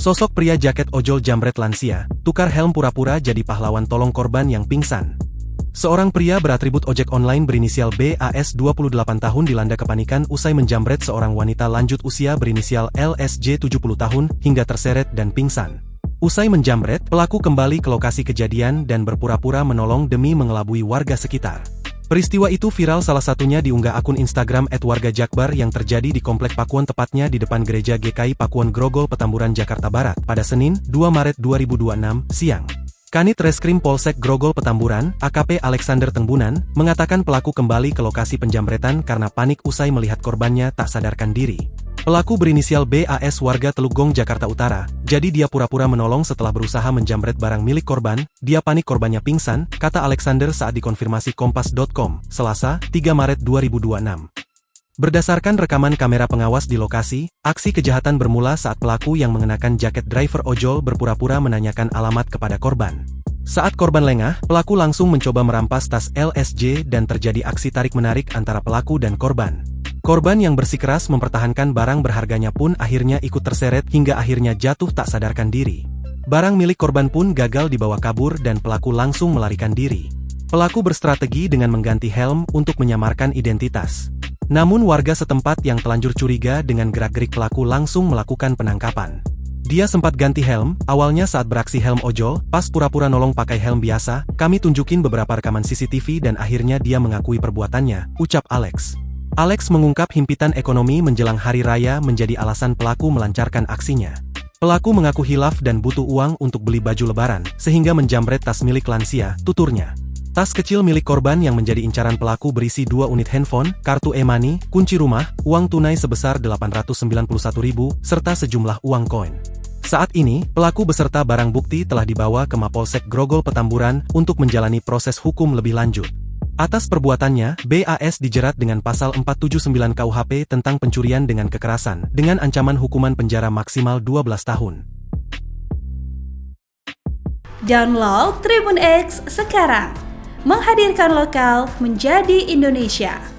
Sosok pria jaket ojol jambret lansia, tukar helm pura-pura jadi pahlawan tolong korban yang pingsan. Seorang pria beratribut ojek online berinisial BAS 28 tahun dilanda kepanikan usai menjambret seorang wanita lanjut usia berinisial LSJ 70 tahun hingga terseret dan pingsan. Usai menjambret, pelaku kembali ke lokasi kejadian dan berpura-pura menolong demi mengelabui warga sekitar. Peristiwa itu viral salah satunya diunggah akun Instagram @wargajakbar yang terjadi di Komplek Pakuan tepatnya di depan Gereja GKI Pakuan Grogol Petamburan Jakarta Barat pada Senin, 2 Maret 2026, siang. Kanit Reskrim Polsek Grogol Petamburan, AKP Alexander Tengbunan, mengatakan pelaku kembali ke lokasi penjambretan karena panik usai melihat korbannya tak sadarkan diri. Pelaku berinisial BAS warga Teluk Gong, Jakarta Utara, jadi dia pura-pura menolong setelah berusaha menjambret barang milik korban, dia panik korbannya pingsan, kata Alexander saat dikonfirmasi Kompas.com, Selasa, 3 Maret 2026. Berdasarkan rekaman kamera pengawas di lokasi, aksi kejahatan bermula saat pelaku yang mengenakan jaket driver ojol berpura-pura menanyakan alamat kepada korban. Saat korban lengah, pelaku langsung mencoba merampas tas LSJ dan terjadi aksi tarik-menarik antara pelaku dan korban. Korban yang bersikeras mempertahankan barang berharganya pun akhirnya ikut terseret hingga akhirnya jatuh tak sadarkan diri. Barang milik korban pun gagal dibawa kabur dan pelaku langsung melarikan diri. Pelaku berstrategi dengan mengganti helm untuk menyamarkan identitas. Namun warga setempat yang telanjur curiga dengan gerak-gerik pelaku langsung melakukan penangkapan. Dia sempat ganti helm, awalnya saat beraksi helm ojol, pas pura-pura nolong pakai helm biasa, kami tunjukin beberapa rekaman CCTV dan akhirnya dia mengakui perbuatannya, ucap Alex. Alex mengungkap himpitan ekonomi menjelang hari raya menjadi alasan pelaku melancarkan aksinya. Pelaku mengaku hilaf dan butuh uang untuk beli baju lebaran, sehingga menjambret tas milik lansia, tuturnya. Tas kecil milik korban yang menjadi incaran pelaku berisi 2 unit handphone, kartu e-money, kunci rumah, uang tunai sebesar 891.000, serta sejumlah uang koin. Saat ini, pelaku beserta barang bukti telah dibawa ke Mapolsek Grogol Petamburan untuk menjalani proses hukum lebih lanjut. Atas perbuatannya, BAS dijerat dengan pasal 479 KUHP tentang pencurian dengan kekerasan, dengan ancaman hukuman penjara maksimal 12 tahun. Download Tribun X sekarang, menghadirkan lokal menjadi Indonesia.